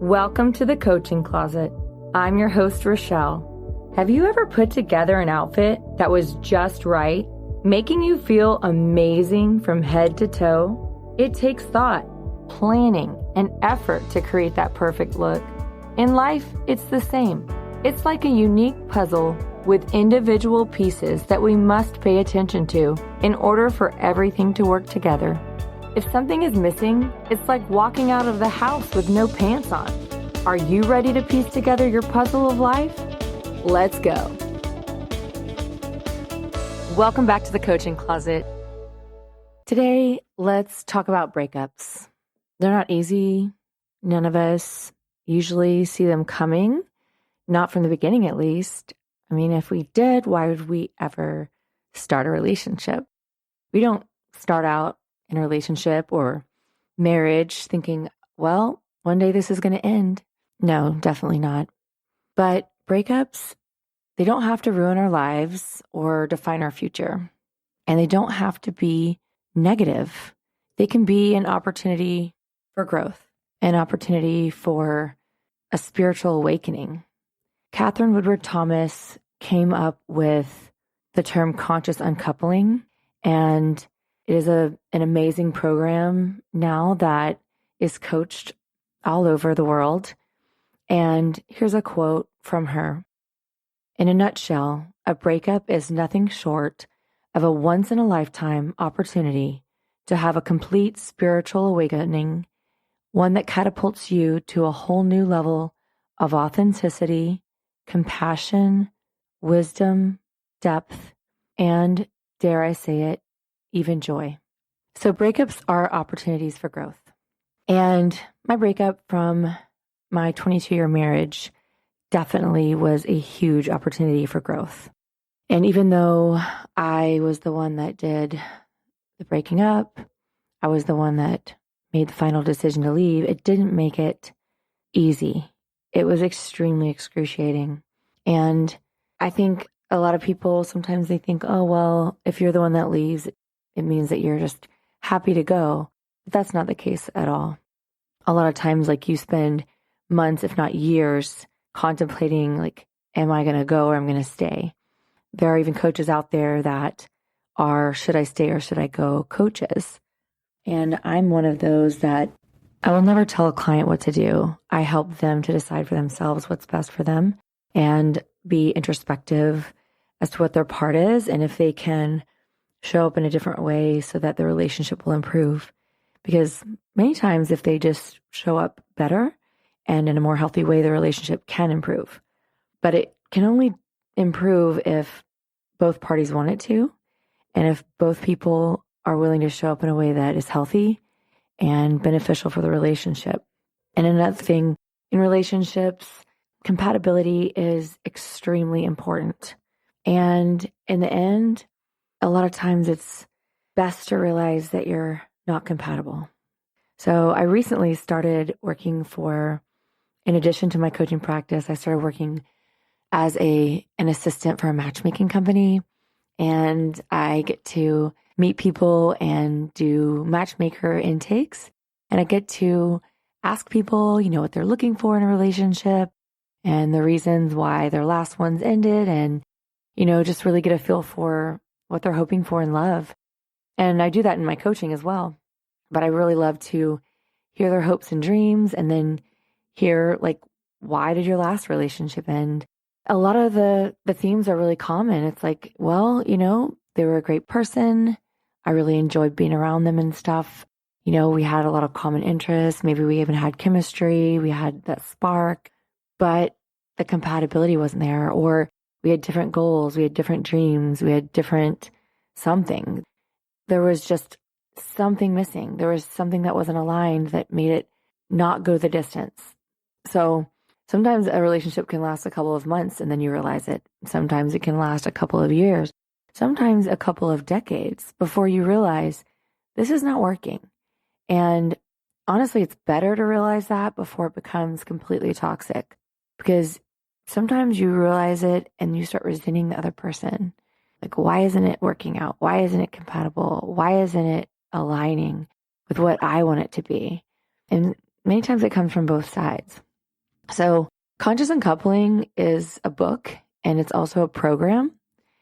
Welcome to the Coaching Closet. I'm your host, Richele. Have you ever put together an outfit that was just right, making you feel amazing from head to toe? It takes thought, planning, and effort to create that perfect look. In life, it's the same. It's like a unique puzzle with individual pieces that we must pay attention to in order for everything to work together. If something is missing, it's like walking out of the house with no pants on. Are you ready to piece together your puzzle of life? Let's go. Welcome back to the Coaching Closet. Today, let's talk about breakups. They're not easy. None of us usually see them coming, not from the beginning at least. I mean, if we did, why would we ever start a relationship? We don't start out in a relationship or marriage thinking, well, one day this is going to end. No, definitely not. But breakups, they don't have to ruin our lives or define our future. And they don't have to be negative. They can be an opportunity for growth, an opportunity for a spiritual awakening. Katherine Woodward Thomas came up with the term conscious uncoupling, and it is an amazing program now that is coached all over the world. And here's a quote from her. In a nutshell, a breakup is nothing short of a once-in-a-lifetime opportunity to have a complete spiritual awakening, one that catapults you to a whole new level of authenticity, compassion, wisdom, depth, and, dare I say it, even joy. So breakups are opportunities for growth. And my breakup from my 22-year marriage definitely was a huge opportunity for growth. And even though I was the one that did the breaking up, I was the one that made the final decision to leave, it didn't make it easy. It was extremely excruciating. And I think a lot of people, sometimes they think, oh, well, if you're the one that leaves, it means that you're just happy to go. But that's not the case at all. A lot of times, you spend months, if not years, contemplating, am I going to go or I'm going to stay? There are even coaches out there that are, should I stay or should I go coaches? And I'm one of those that I will never tell a client what to do. I help them to decide for themselves what's best for them and be introspective as to what their part is and if they can show up in a different way so that the relationship will improve. Because many times if they just show up better and in a more healthy way, the relationship can improve. But it can only improve if both parties want it to, and if both people are willing to show up in a way that is healthy and beneficial for the relationship. And another thing, in relationships, compatibility is extremely important. And in the end, a lot of times it's best to realize that you're not compatible. So I recently started working in addition to my coaching practice, I started working as an assistant for a matchmaking company. And I get to meet people and do matchmaker intakes. And I get to ask people, what they're looking for in a relationship and the reasons why their last ones ended and, just really get a feel for what they're hoping for in love. And I do that in my coaching as well. But I really love to hear their hopes and dreams and then hear, why did your last relationship end? A lot of the themes are really common. It's well, they were a great person. I really enjoyed being around them and stuff. We had a lot of common interests. Maybe we even had chemistry. We had that spark, but the compatibility wasn't there. Or we had different goals. We had different dreams. We had different something. There was just something missing. There was something that wasn't aligned that made it not go the distance. So sometimes a relationship can last a couple of months and then you realize it. Sometimes it can last a couple of years, sometimes a couple of decades before you realize this is not working. And honestly, it's better to realize that before it becomes completely toxic, because sometimes you realize it and you start resenting the other person. Why isn't it working out? Why isn't it compatible? Why isn't it aligning with what I want it to be? And many times it comes from both sides. So Conscious Uncoupling is a book, and it's also a program,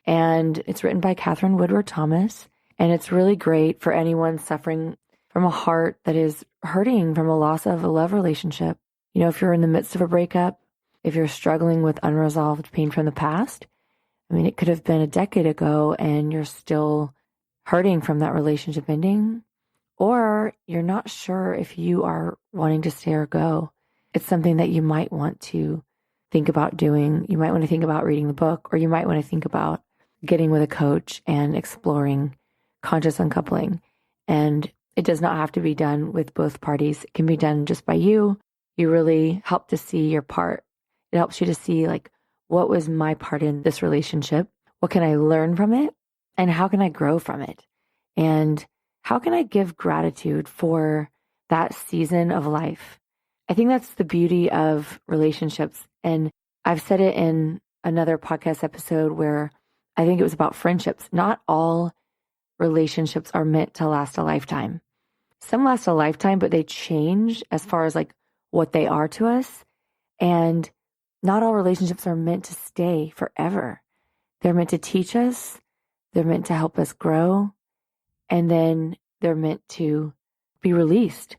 and it's written by Katherine Woodward Thomas. And it's really great for anyone suffering from a heart that is hurting from a loss of a love relationship. You know, if you're in the midst of a breakup, if you're struggling with unresolved pain from the past, I mean, it could have been a decade ago and you're still hurting from that relationship ending, or you're not sure if you are wanting to stay or go. It's something that you might want to think about doing. You might want to think about reading the book, or you might want to think about getting with a coach and exploring conscious uncoupling. And it does not have to be done with both parties. It can be done just by you. You really help to see your part. It helps you to see, like, what was my part in this relationship? What can I learn from it? And how can I grow from it? And how can I give gratitude for that season of life? I think that's the beauty of relationships. And I've said it in another podcast episode where I think it was about friendships. Not all relationships are meant to last a lifetime. Some last a lifetime, but they change as far as like what they are to us. And not all relationships are meant to stay forever. They're meant to teach us. They're meant to help us grow. And then they're meant to be released.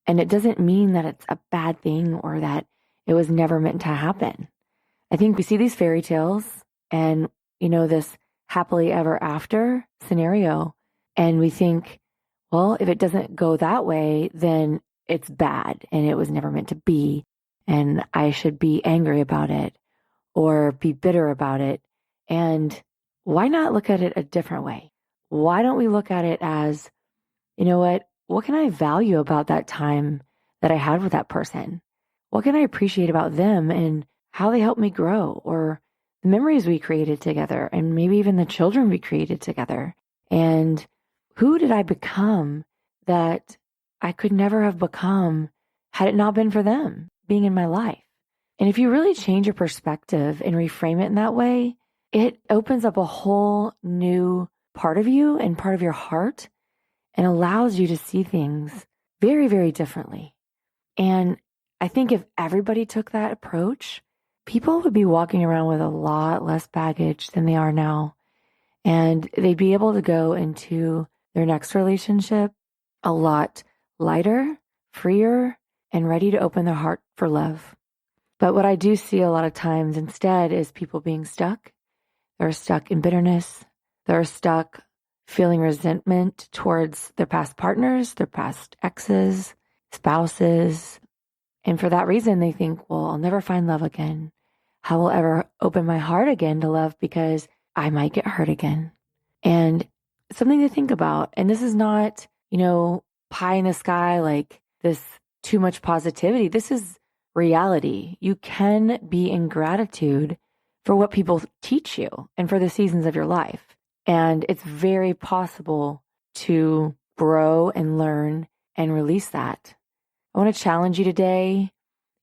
And it doesn't mean that it's a bad thing or that it was never meant to happen. I think we see these fairy tales and, you know, this happily ever after scenario. And we think, well, if it doesn't go that way, then it's bad and it was never meant to be. And I should be angry about it or be bitter about it. And why not look at it a different way? Why don't we look at it as, you know what can I value about that time that I had with that person? What can I appreciate about them and how they helped me grow, or the memories we created together, and maybe even the children we created together? And who did I become that I could never have become had it not been for them being in my life? And if you really change your perspective and reframe it in that way, it opens up a whole new part of you and part of your heart and allows you to see things very, very differently. And I think if everybody took that approach, people would be walking around with a lot less baggage than they are now. And they'd be able to go into their next relationship a lot lighter, freer, and ready to open their heart for love. But what I do see a lot of times instead is people being stuck. They're stuck in bitterness. They're stuck feeling resentment towards their past partners, their past exes, spouses. And for that reason, they think, well, I'll never find love again. How will I ever open my heart again to love, because I might get hurt again? And something to think about. And this is not, you know, pie in the sky, like this too much positivity. This is reality. You can be in gratitude for what people teach you and for the seasons of your life. And it's very possible to grow and learn and release that. I want to challenge you today.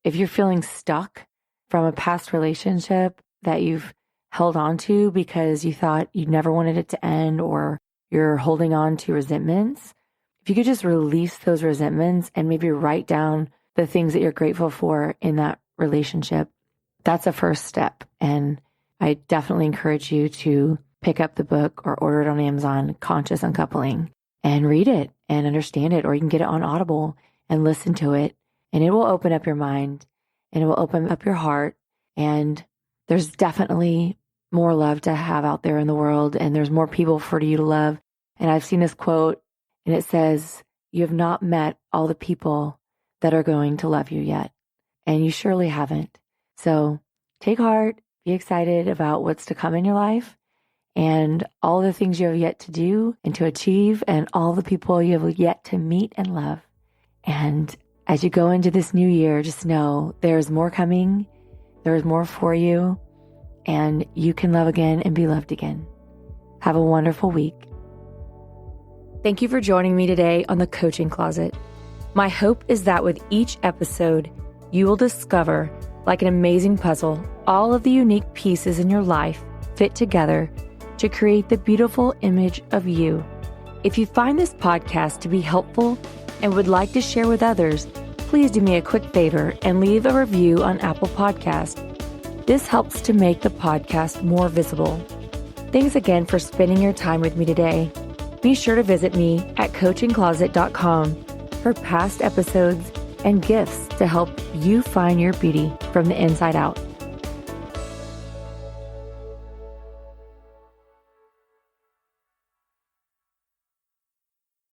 If you're feeling stuck from a past relationship that you've held on to because you thought you never wanted it to end, or you're holding on to resentments, if you could just release those resentments and maybe write down the things that you're grateful for in that relationship, that's a first step. And I definitely encourage you to pick up the book or order it on Amazon, Conscious Uncoupling, and read it and understand it. Or you can get it on Audible and listen to it. And it will open up your mind and it will open up your heart. And there's definitely more love to have out there in the world. And there's more people for you to love. And I've seen this quote and it says, you have not met all the people that are going to love you yet. And you surely haven't. So take heart, be excited about what's to come in your life, and all the things you have yet to do and to achieve, and all the people you have yet to meet and love. And as you go into this new year, just know there's more coming, there's more for you, and you can love again and be loved again. Have a wonderful week. Thank you for joining me today on the Coaching Closet. My hope is that with each episode, you will discover, like an amazing puzzle, all of the unique pieces in your life fit together to create the beautiful image of you. If you find this podcast to be helpful and would like to share with others, please do me a quick favor and leave a review on Apple Podcast. This helps to make the podcast more visible. Thanks again for spending your time with me today. Be sure to visit me at coachingcloset.com for past episodes and gifts to help you find your beauty from the inside out.